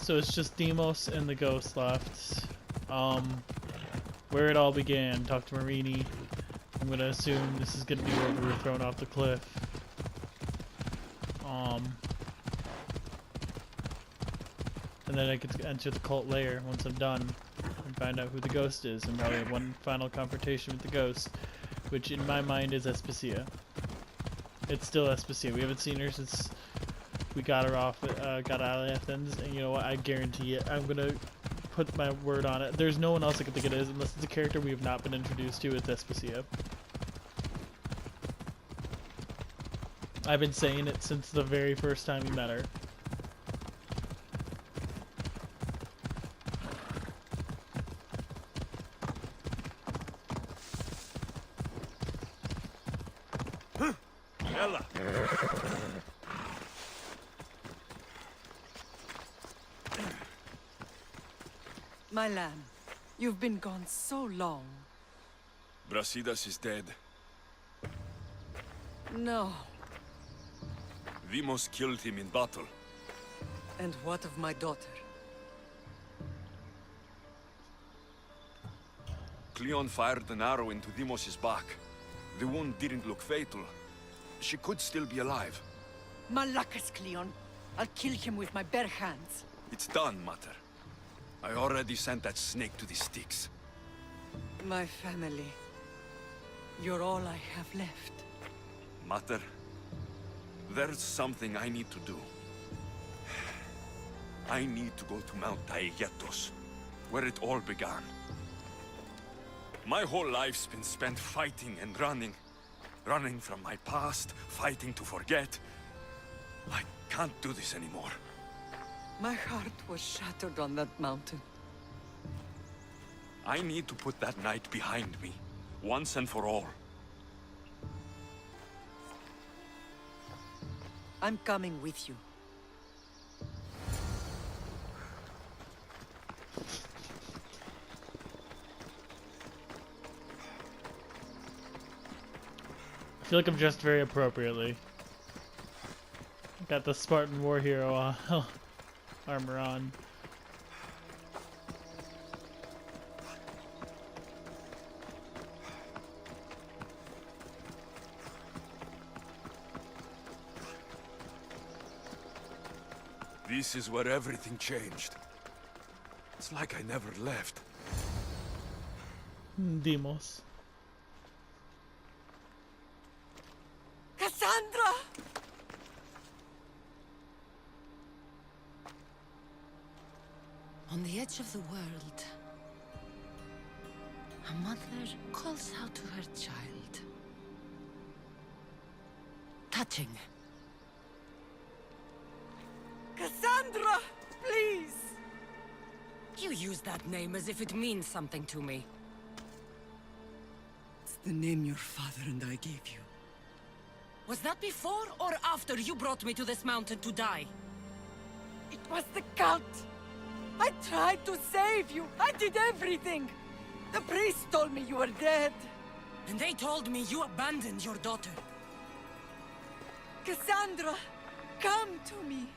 So it's just Demos and the ghost left. Where it all began. Talk to Marini. I'm gonna assume this is gonna be where we were thrown off the cliff. And then I get to enter the cult lair once I'm done and find out who the ghost is, and probably have one final confrontation with the ghost, which in my mind is Especia. It's still Especia. We haven't seen her since we got her off, got out of Athens, and you know what? I guarantee it. I'm gonna put my word on it. There's no one else I can think it is, unless it's a character we have not been introduced to. It's Especia. I've been saying it since the very first time we met her. Ella. My lamb, you've been gone so long. Brasidas is dead. No. Vimos killed him in battle. And what of my daughter? Cleon fired an arrow into Dimos' back. The wound didn't look fatal. She could still be alive. Malakas, Cleon. I'll kill him with my bare hands. It's done, Mater. I already sent that snake to the Styx. My family. You're all I have left. Mater, there's something I need to do. I need to go to Mount Taygetos, where it all began. My whole life's been spent fighting and running. Running from my past, fighting to forget. I can't do this anymore. My heart was shattered on that mountain. I need to put that night behind me, once and for all. I'm coming with you. I feel like I'm dressed very appropriately. Got the Spartan war hero armor on. This is where everything changed. It's like I never left. Demos. Cassandra! On the edge of the world, a mother calls out to her child. Touching. Cassandra! Please! You use that name as if it means something to me. It's the name your father and I gave you. Was that before or after you brought me to this mountain to die? It was the cult! I tried to save you! I did everything! The priest told me you were dead! And they told me you abandoned your daughter. Cassandra! Come to me!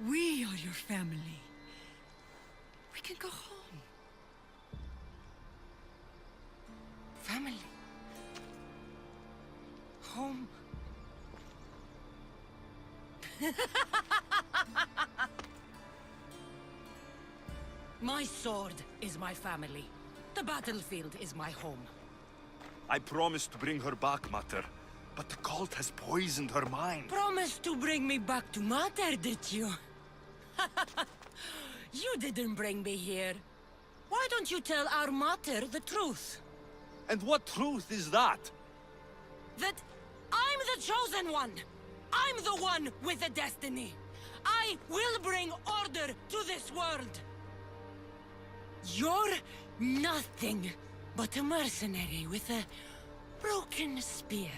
We are your family. We can go home. Family. Home. My sword is my family. The battlefield is my home. I promised to bring her back, Mater, but the cult has poisoned her mind. Promised to bring me back to Mater, did you? You didn't bring me here. Why don't you tell our Mater the truth? And what truth is that? That I'm the chosen one! I'm the one with the destiny! I will bring order to this world! You're nothing but a mercenary with a broken spear.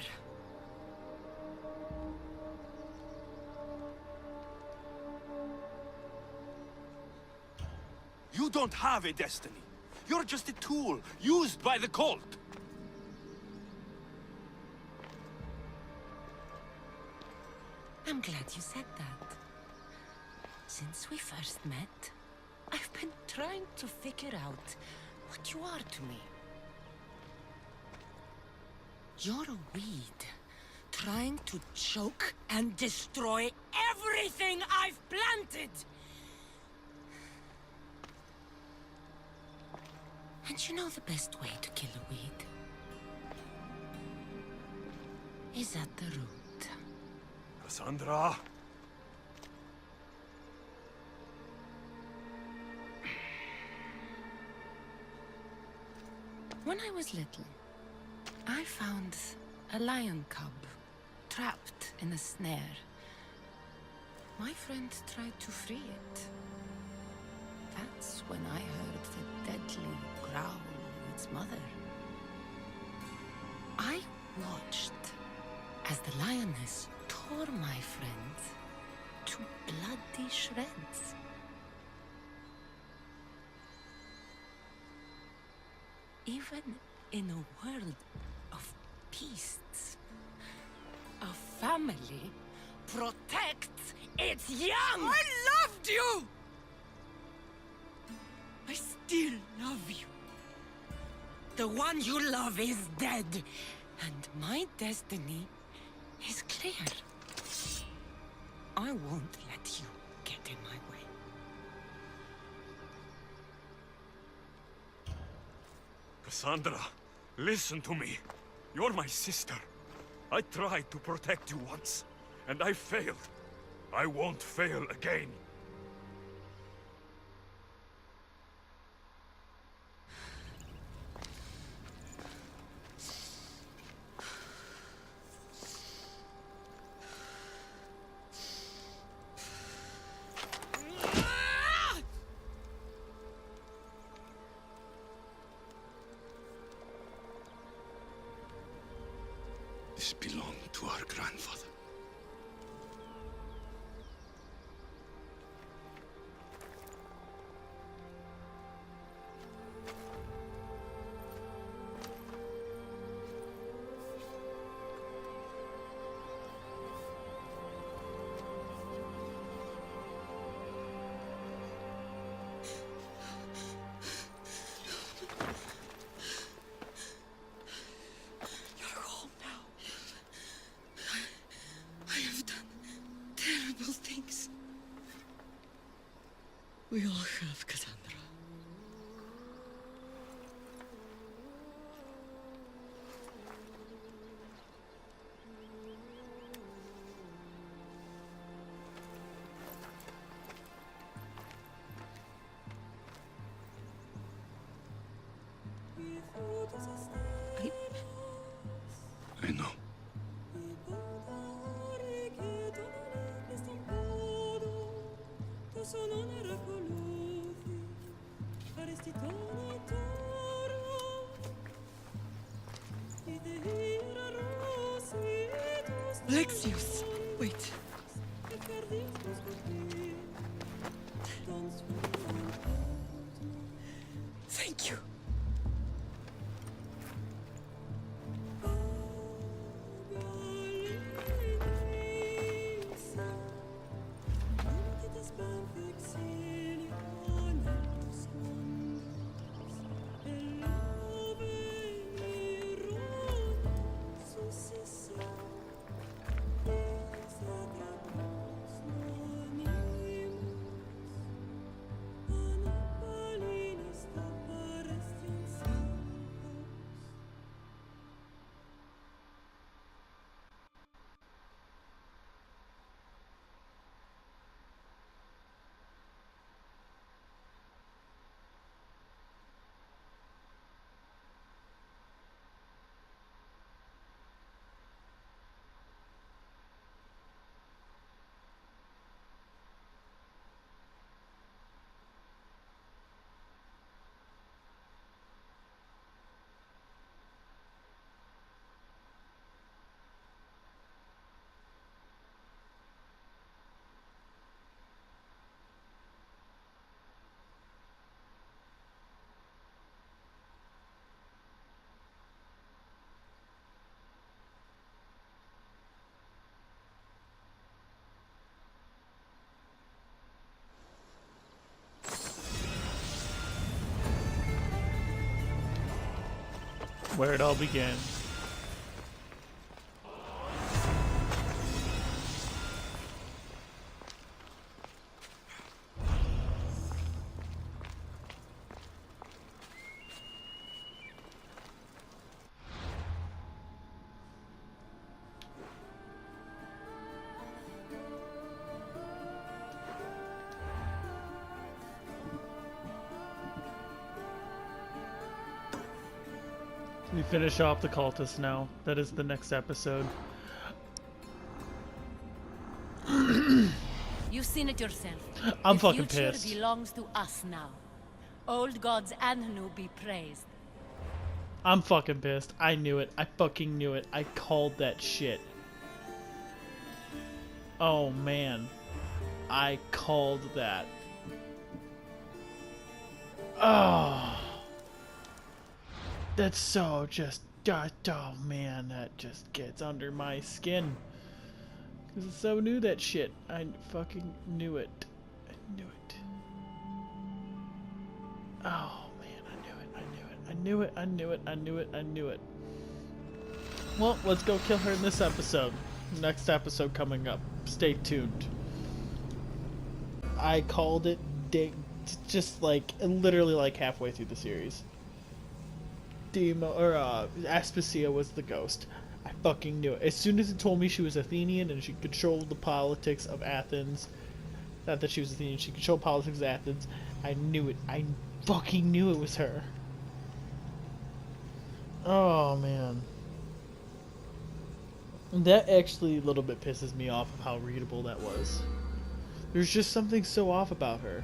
You don't have a destiny. You're just a tool, used by the cult. I'm glad you said that. Since we first met, I've been trying to figure out what you are to me. You're a weed, trying to choke and destroy everything I've planted! And you know the best way to kill a weed is at the root. Cassandra! When I was little, I found a lion cub trapped in a snare. My friend tried to free it. That's when I heard the deadly growl of its mother. I watched as the lioness tore my friend to bloody shreds. Even in a world of beasts, a family protects its young! I loved you! I still love you. The one you love is dead, and my destiny is clear. I won't let you get in my way. Cassandra, listen to me. You're my sister. I tried to protect you once, and I failed. I won't fail again. This belonged to our grandfather. You're home now. I have done terrible things. We all have, Cassandra. I know. Alexios, wait. Thank you. Successor, where it all began. We finish off the cultists now. That is the next episode. You've seen it yourself. I'm the fucking future pissed. belongs to us now. Old gods and new be praised. I'm fucking pissed. I knew it. I fucking knew it. I called that shit. Oh man. I called that. Oh. That's so just, oh man, that just gets under my skin. Because I so knew that shit. I fucking knew it. I knew it. Oh man, I knew it, I knew it, I knew it, I knew it, I knew it. Well, let's go kill her in this episode. Next episode coming up. Stay tuned. I called it just like, literally like halfway through the series. Aspasia was the ghost. I fucking knew it. As soon as it told me she was Athenian and she controlled the politics of Athens, not that she was Athenian, she controlled politics of Athens, I knew it. I fucking knew it was her. Oh man. That actually a little bit pisses me off of how readable that was. There's just something so off about her.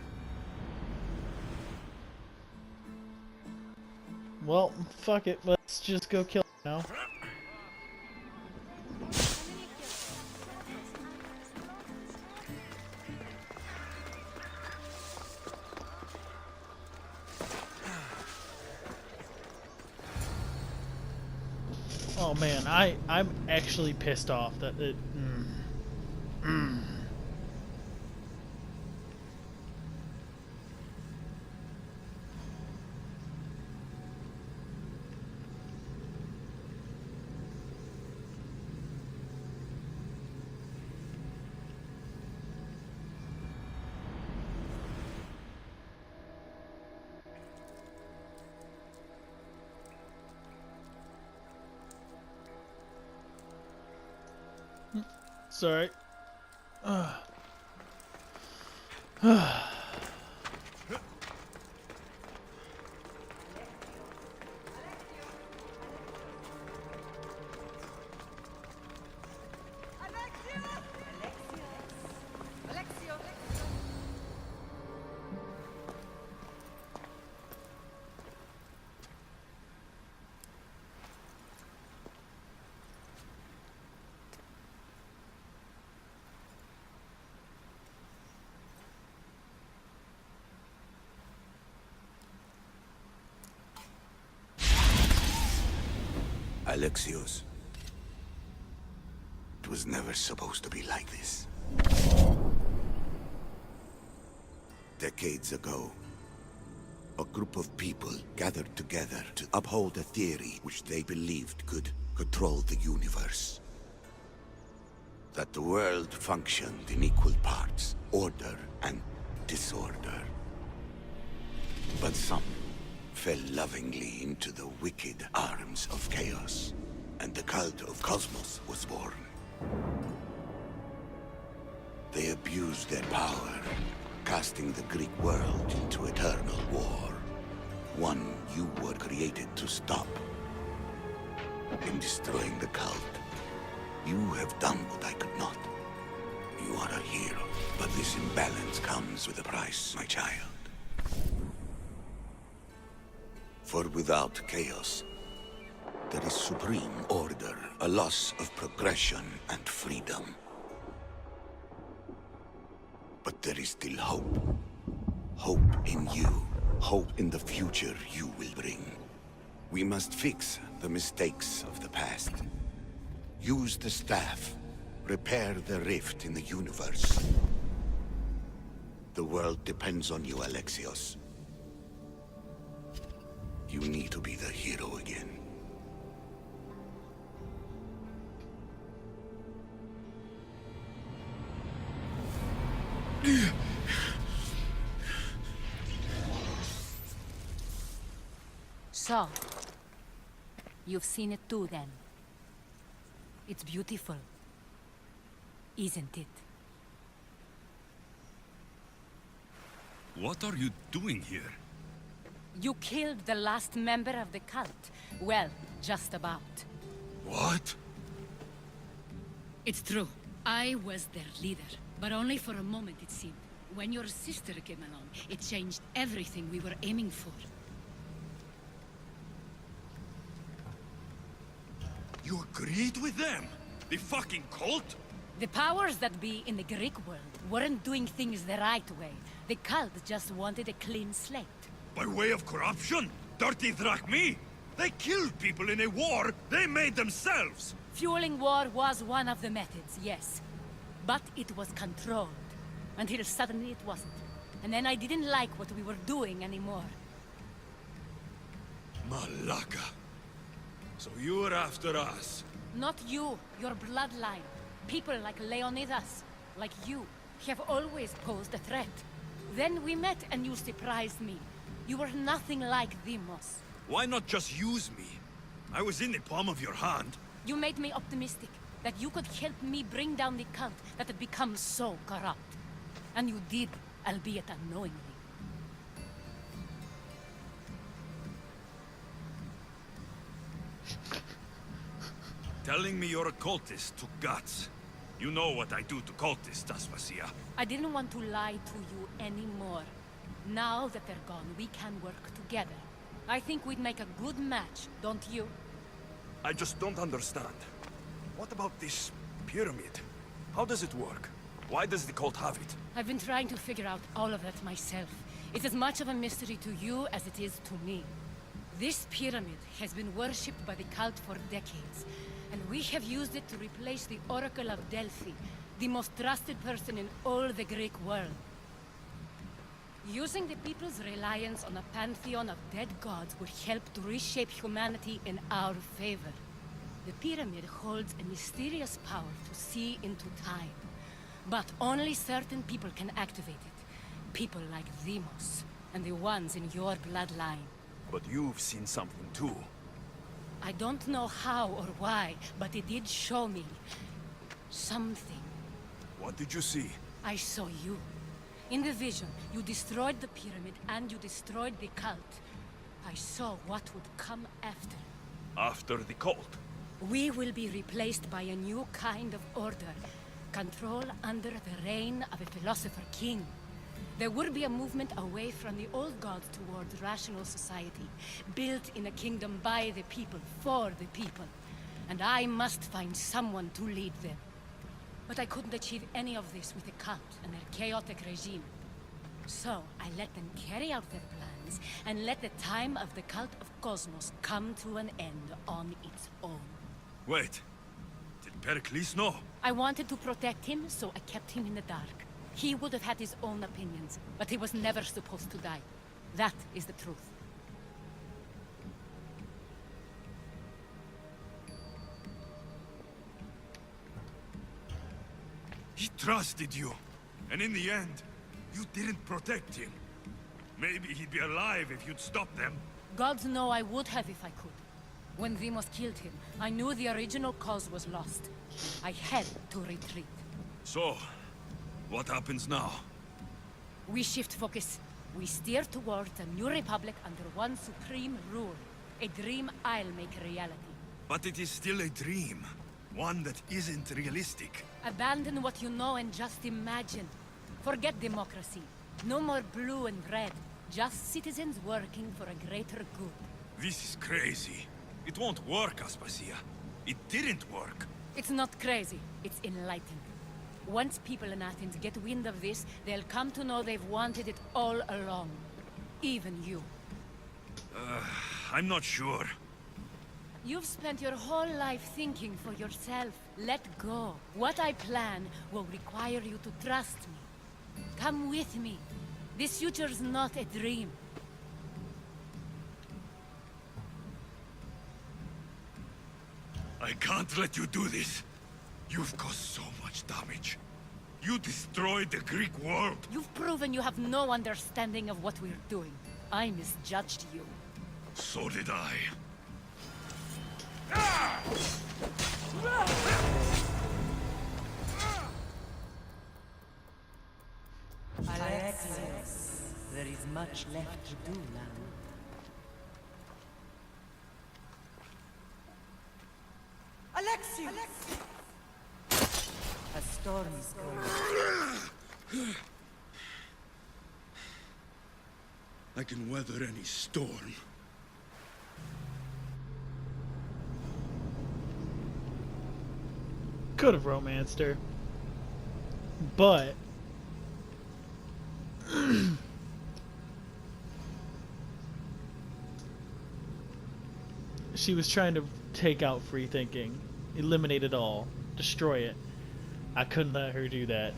Well, fuck it. Let's just go kill her now. Oh man, I'm actually pissed off that it. Sorry. Alexios. It was never supposed to be like this. Decades ago, a group of people gathered together to uphold a theory which they believed could control the universe. That the world functioned in equal parts, order and disorder. But some fell lovingly into the wicked arms of chaos, and the cult of Cosmos was born. They abused their power, casting the Greek world into eternal war. One you were created to stop. In destroying the cult, you have done what I could not. You are a hero, but this imbalance comes with a price, my child. For without chaos, there is supreme order, a loss of progression and freedom. But there is still hope. Hope in you. Hope in the future you will bring. We must fix the mistakes of the past. Use the staff. Repair the rift in the universe. The world depends on you, Alexios. You need to be the hero again. So, you've seen it too then. It's beautiful, isn't it? What are you doing here? You killed the last member of the cult. Well, just about. What? It's true. I was their leader, but only for a moment it seemed. When your sister came along, it changed everything we were aiming for. You agreed with them? The fucking cult? The powers that be in the Greek world weren't doing things the right way. The cult just wanted a clean slate. By way of corruption? Dirty drachmi? They killed people in a war they made themselves! Fueling war was one of the methods, yes. But it was controlled. Until suddenly it wasn't. And then I didn't like what we were doing anymore. Malaka. So you're after us? Not you, your bloodline. People like Leonidas, like you, have always posed a threat. Then we met and you surprised me. You were nothing like Demos. Why not just use me? I was in the palm of your hand. You made me optimistic that you could help me bring down the cult that had become so corrupt. And you did, albeit unknowingly. Telling me you're a cultist took guts. You know what I do to cultists, Aspasia. I didn't want to lie to you anymore. Now that they're gone, we can work together. I think we'd make a good match, don't you? I just don't understand. What about this pyramid? How does it work? Why does the cult have it? I've been trying to figure out all of that myself. It's as much of a mystery to you as it is to me. This pyramid has been worshipped by the cult for decades, and we have used it to replace the Oracle of Delphi, the most trusted person in all the Greek world. Using the people's reliance on a pantheon of dead gods would help to reshape humanity in our favor. The pyramid holds a mysterious power to see into time. But only certain people can activate it. People like Demos, and the ones in your bloodline. But you've seen something too. I don't know how or why, but it did show me something. What did you see? I saw you. In the vision, you destroyed the pyramid and you destroyed the cult. I saw what would come after. After the cult? We will be replaced by a new kind of order. Control under the reign of a philosopher king. There will be a movement away from the old gods towards rational society, built in a kingdom by the people, for the people. And I must find someone to lead them. But I couldn't achieve any of this with the cult and their chaotic regime. So I let them carry out their plans, and let the time of the cult of Cosmos come to an end on its own. Wait. Did Pericles know? I wanted to protect him, so I kept him in the dark. He would have had his own opinions, but he was never supposed to die. That is the truth. He trusted you. And in the end, you didn't protect him. Maybe he'd be alive if you'd stopped them. Gods know I would have if I could. When Demos killed him, I knew the original cause was lost. I had to retreat. So, what happens now? We shift focus. We steer towards a new republic under one supreme rule. A dream I'll make a reality. But it is still a dream. One that isn't realistic. Abandon what you know and just imagine. Forget democracy. No more blue and red. Just citizens working for a greater good. This is crazy. It won't work, Aspasia. It didn't work. It's not crazy. It's enlightened. Once people in Athens get wind of this, they'll come to know they've wanted it all along. Even you. I'm not sure. You've spent your whole life thinking for yourself. Let go. What I plan will require you to trust me. Come with me. This future's not a dream. I can't let you do this. You've caused so much damage. You destroyed the Greek world. You've proven you have no understanding of what we're doing. I misjudged you. So did I. Alexios, there is much left to do now. Alexios! A storm is coming. I can weather any storm. Could have romanced her, but she was trying to take out free thinking, eliminate it all, destroy it. I couldn't let her do that.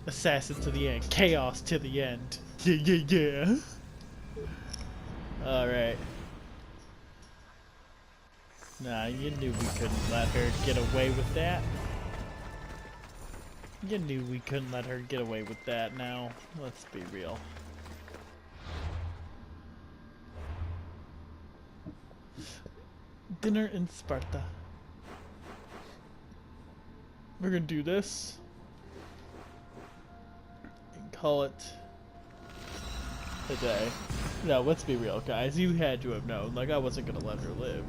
Assassin to the end, chaos to the end. Yeah. Alright. Nah, you knew we couldn't let her get away with that. You knew we couldn't let her get away with that now. Let's be real. Dinner in Sparta. We're gonna do this. And call it a day. No, let's be real, guys. You had to have known. Like, I wasn't gonna let her live.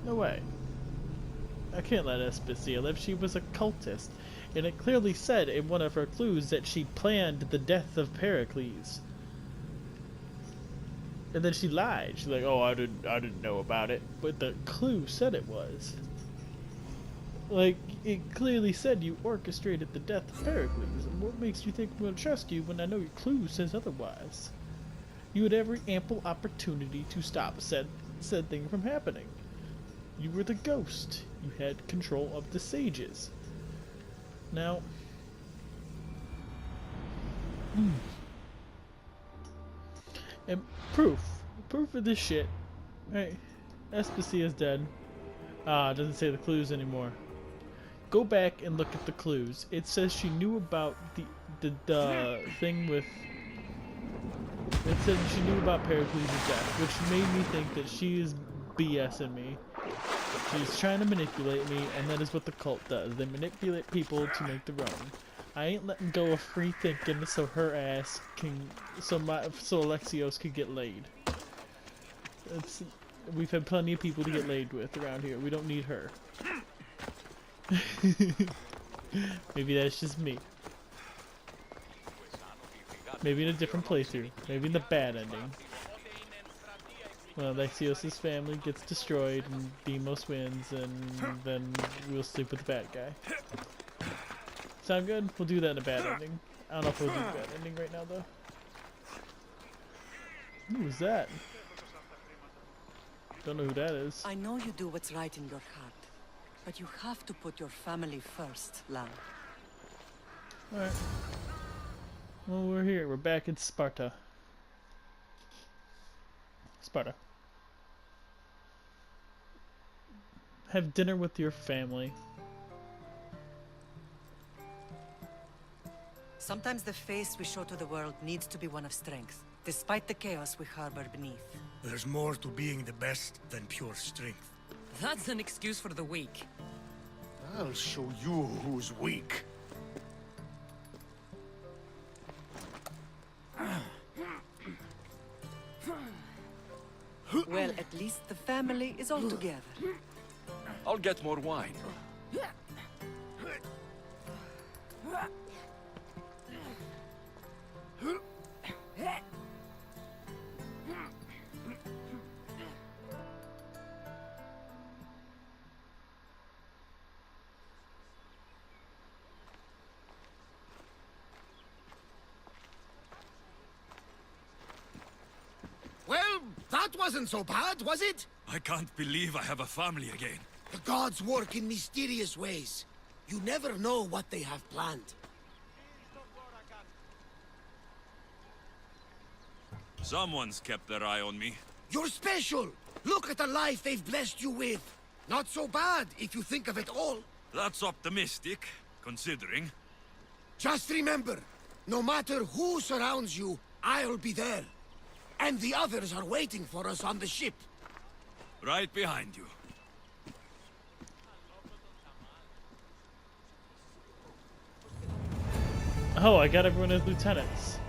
No way. I can't let Aspasia live. She was a cultist. And it clearly said in one of her clues that she planned the death of Pericles. And then she lied. She's like, "Oh, I didn't know about it." But the clue said it was. Like, it clearly said you orchestrated the death of Pericles. And what makes you think I'm going to trust you when I know your clue says otherwise? You had every ample opportunity to stop said thing from happening. You were the ghost. You had control of the sages. Now, and proof of this shit. Right, Aspasia's dead. Ah, it doesn't say the clues anymore. Go back and look at the clues. It says she knew about the thing with. It said she knew about Pericles' death, which made me think that she is BSing me. She's trying to manipulate me, and that is what the cult does. They manipulate people to make their own. I ain't letting go of free thinking so her ass can, so Alexios could get laid. We've had plenty of people to get laid with around here. We don't need her. Maybe that's just me. Maybe in a different playthrough. Maybe in the bad ending. Well, Alexios' family gets destroyed and Demos wins, and then we'll sleep with the bad guy. Sound good? We'll do that in a bad ending. I don't know if we'll do the bad ending right now, though. Who was that? Don't know who that is. I know you do what's right in your heart, but you have to put your family first, Lam. Alright. Well, we're here. We're back in Sparta. Sparta. Have dinner with your family. Sometimes the face we show to the world needs to be one of strength, despite the chaos we harbor beneath. There's more to being the best than pure strength. That's an excuse for the weak. I'll show you who's weak. Well, at least the family is all together. I'll get more wine. Well, that wasn't so bad, was it? I can't believe I have a family again. The gods work in mysterious ways. You never know what they have planned. Someone's kept their eye on me. You're special! Look at the life they've blessed you with! Not so bad, if you think of it all. That's optimistic, considering. Just remember, no matter who surrounds you, I'll be there. And the others are waiting for us on the ship. Right behind you. Oh, I got everyone as lieutenants.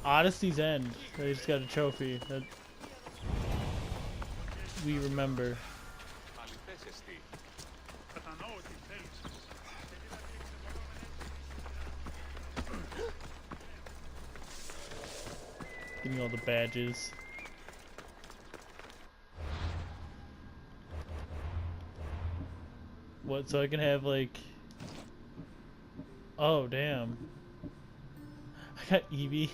Odyssey's End. They just got a trophy that we remember. Give me all the badges. What, so I can have like... Oh, damn. I got Evie.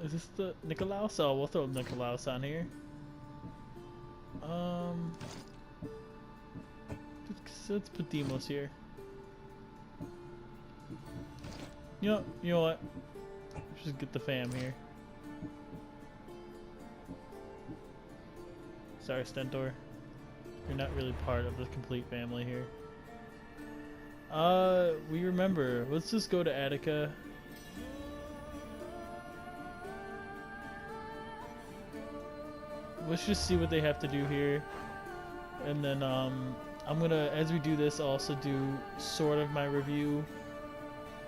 Is this the Nikolaus? Oh, we'll throw Nikolaus on here. Let's put Demos here. You know what? Let's just get the fam here. Sorry, Stentor. You're not really part of the complete family here. We remember. Let's just go to Attica. Let's just see what they have to do here. And then, I'm gonna, as we do this, also do sort of my review.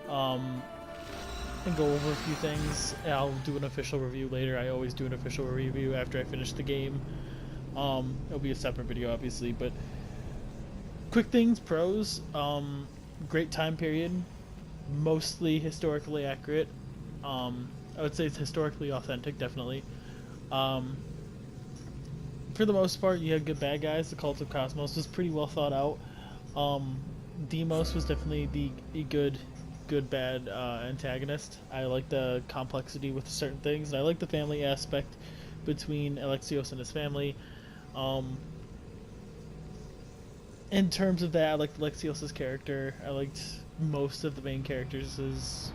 And go over a few things. I'll do an official review later. I always do an official review after I finish the game. It'll be a separate video, obviously, but quick things, pros. Great time period, mostly historically accurate. I would say it's historically authentic, definitely. For the most part, you had good bad guys. The Cult of Cosmos was pretty well thought out. Demos was definitely the good bad antagonist. I like the complexity with certain things, and I like the family aspect between Alexios and his family. In terms of that, I liked Alexios' character. I liked most of the main characters'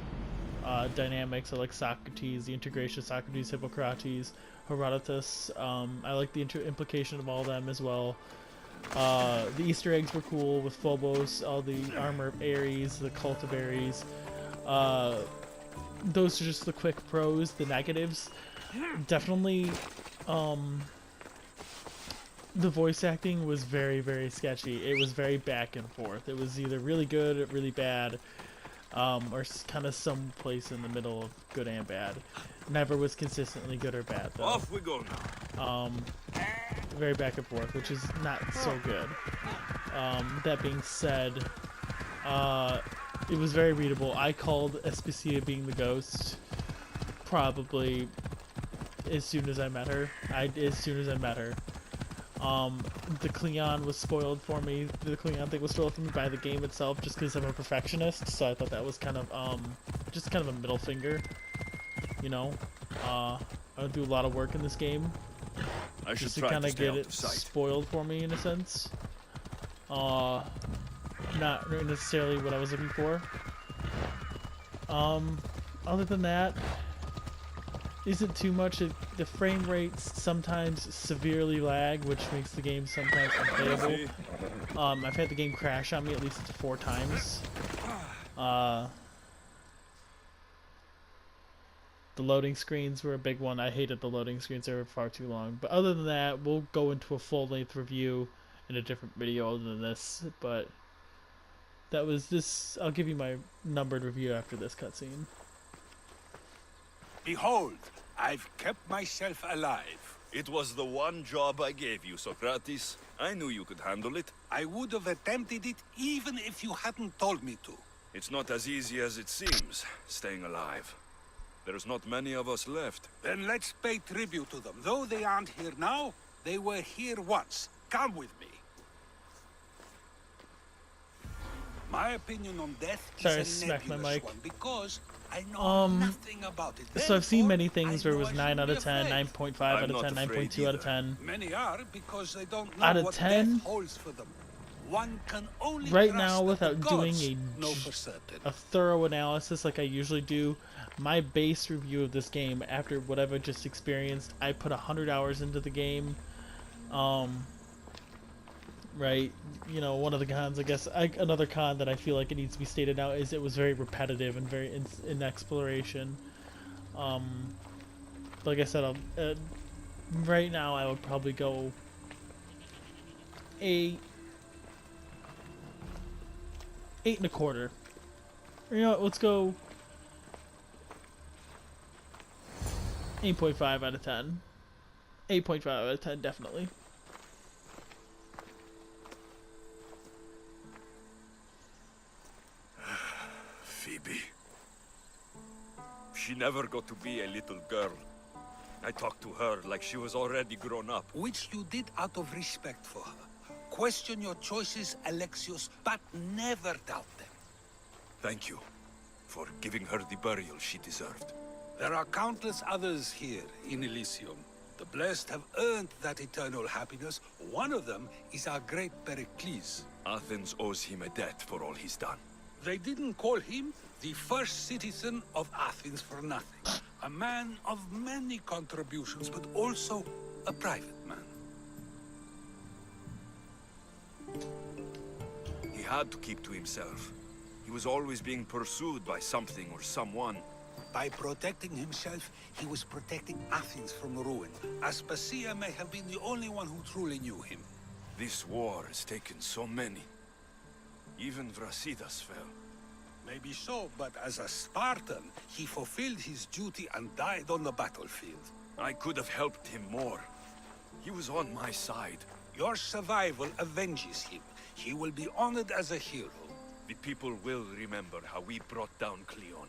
dynamics. I like Socrates, the integration of Socrates, Hippocrates, Herodotus. I like the implication of all of them as well. The Easter eggs were cool with Phobos, all the armor of Ares, the cult of Ares. Those are just the quick pros. The negatives, definitely, the voice acting was very, very sketchy. It was very back and forth. It was either really good or really bad, or kind of someplace in the middle of good and bad. Never was consistently good or bad, though. Off we go now. Very back and forth, which is not so good. That being said, it was very readable. I called Especia being the ghost probably as soon as I met her. The Cleon was spoiled for me. The Cleon thing was spoiled for me by the game itself, just because I'm a perfectionist. So I thought that was kind of just kind of a middle finger. You know, I would do a lot of work in this game. I should just to try kind to of stay get out it of sight. spoiled for me in a sense. Not necessarily what I was looking for. Other than that, isn't too much. The frame rates sometimes severely lag, which makes the game sometimes unplayable. I've had the game crash on me at least 4 times. The loading screens were a big one. I hated the loading screens. They were far too long. But other than that, we'll go into a full-length review in a different video other than this. But that was this. I'll give you my numbered review after this cutscene. Behold, I've kept myself alive. It was the one job I gave you, Socrates. I knew you could handle it. I would have attempted it even if you hadn't told me to. It's not as easy as it seems, staying alive. There's not many of us left. Then let's pay tribute to them. Though they aren't here now, they were here once. Come with me. My opinion on death Sorry, is a smacked my nebulous mic. one because I know nothing about it. So I've seen many Therefore, things I where it know was I 9 shouldn't out be of 10, afraid. 9.5 out I'm of 10, not afraid 9.2 out of either. 10. Many are because they don't know Out of what 10? death holds for them. One can only Right trust now, that without the doing gods know for certain. a thorough analysis like I usually do, my base review of this game, after what I've just experienced, I put 100 hours into the game. right? You know, one of the cons, I guess, another con that I feel like it needs to be stated now is it was very repetitive and very in exploration. Like I said, right now I would probably go 8.25. You know what, let's go 8.5 out of 10. 8.5 out of 10, definitely. Phoebe. She never got to be a little girl. I talked to her like she was already grown up. Which you did out of respect for her. Question your choices, Alexios, but never doubt them. Thank you for giving her the burial she deserved. There are countless others here in Elysium. The blessed have earned that eternal happiness. One of them is our great Pericles. Athens owes him a debt for all he's done. They didn't call him the first citizen of Athens for nothing. A man of many contributions, but also a private man. He had to keep to himself. He was always being pursued by something or someone. By protecting himself, he was protecting Athens from ruin. Aspasia may have been the only one who truly knew him. This war has taken so many. Even Brasidas fell. Maybe so, but as a Spartan, he fulfilled his duty and died on the battlefield. I could have helped him more. He was on my side. Your survival avenges him. He will be honored as a hero. The people will remember how we brought down Cleon.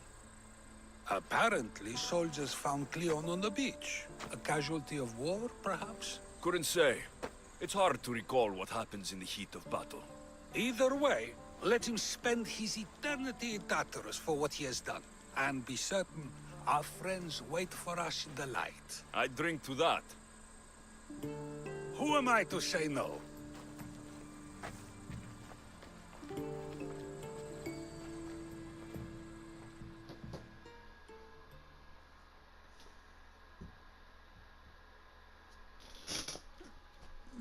Apparently, soldiers found Cleon on the beach. A casualty of war, perhaps? Couldn't say. It's hard to recall what happens in the heat of battle. Either way, let him spend his eternity in Tartarus for what he has done. And be certain, our friends wait for us in the light. I drink to that. Who am I to say no?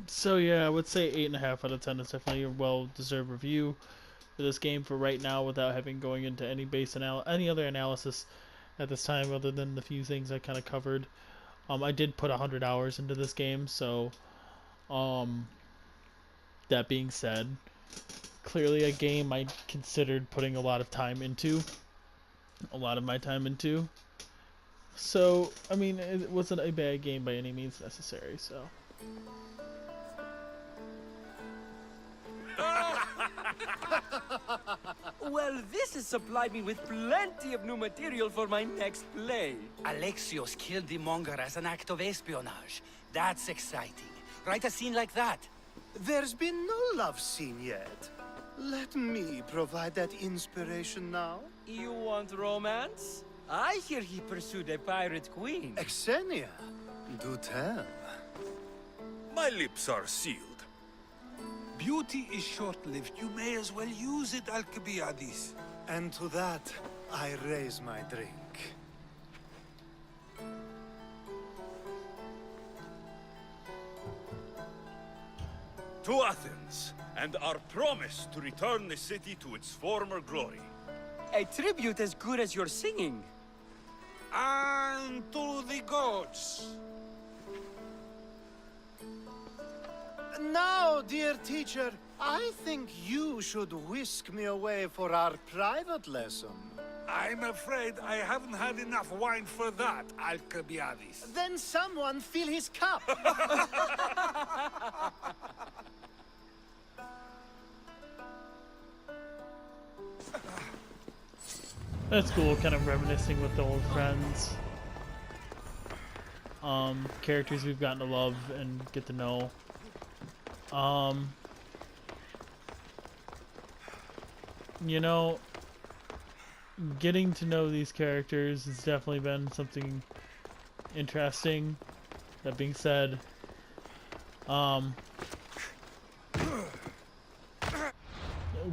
So yeah, I would say 8.5 out of 10 is definitely a well-deserved review for this game for right now, without having going into any other analysis at this time, other than the few things I kind of covered. I did put 100 hours into this game, so that being said, clearly a game I considered putting a lot of my time into. So I mean, it wasn't a bad game by any means necessary. So. Well, this has supplied me with plenty of new material for my next play. Alexios killed the monger as an act of espionage. That's exciting. Write a scene like that. There's been no love scene yet. Let me provide that inspiration now. You want romance? I hear he pursued a pirate queen. Xenia, do tell. My lips are sealed. Beauty is short-lived. You may as well use it, Alcibiades. And to that, I raise my drink. To Athens, and our promise to return the city to its former glory. A tribute as good as your singing. And to the gods. Now, dear teacher, I think you should whisk me away for our private lesson. I'm afraid I haven't had enough wine for that, Alcibiades. Then someone fill his cup. That's cool, kind of reminiscing with the old friends. Characters we've gotten to love and get to know. You know, getting to know these characters has definitely been something interesting. That being said,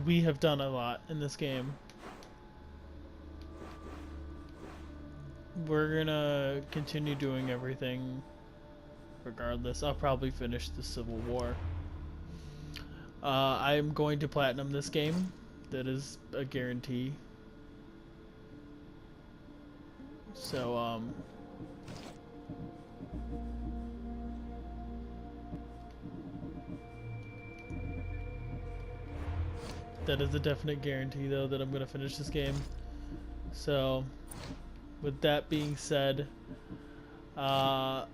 we have done a lot in this game. We're gonna continue doing everything regardless. I'll probably finish the Civil War. I am going to platinum this game. That is a guarantee. So, that is a definite guarantee, though, that I'm going to finish this game. So, with that being said, yeah,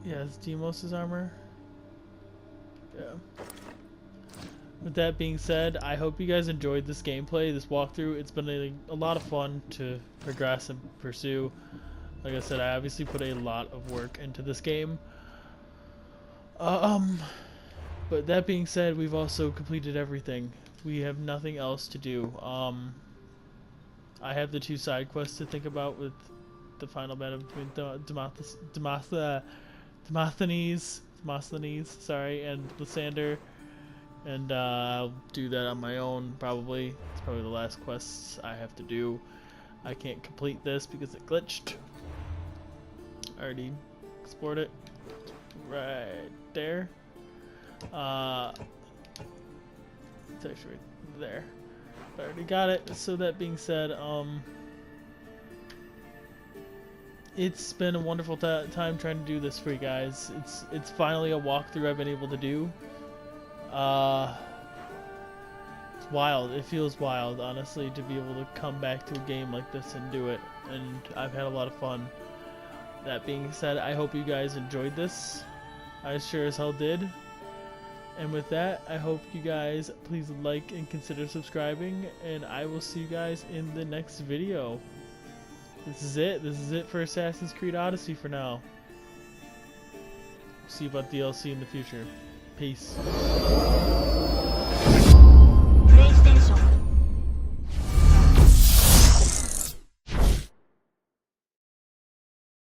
it's Deimos' armor. Yeah. With that being said, I hope you guys enjoyed this gameplay, this walkthrough. It's been a lot of fun to progress and pursue. Like I said, I obviously put a lot of work into this game. But that being said, we've also completed everything. We have nothing else to do. I have the 2 side quests to think about with the final battle between Demosthenes, sorry, and Lysander. And I'll do that on my own, probably. It's probably the last quests I have to do. I can't complete this because it glitched. I already explored it. Right there. It's actually right there. I already got it. So that being said, it's been a wonderful time trying to do this for you guys. It's finally a walkthrough I've been able to do. It's wild. It feels wild, honestly, to be able to come back to a game like this and do it. And I've had a lot of fun. That being said, I hope you guys enjoyed this. I sure as hell did. And with that, I hope you guys please like and consider subscribing. And I will see you guys in the next video. This is it. This is it for Assassin's Creed Odyssey for now. See about DLC in the future. Peace.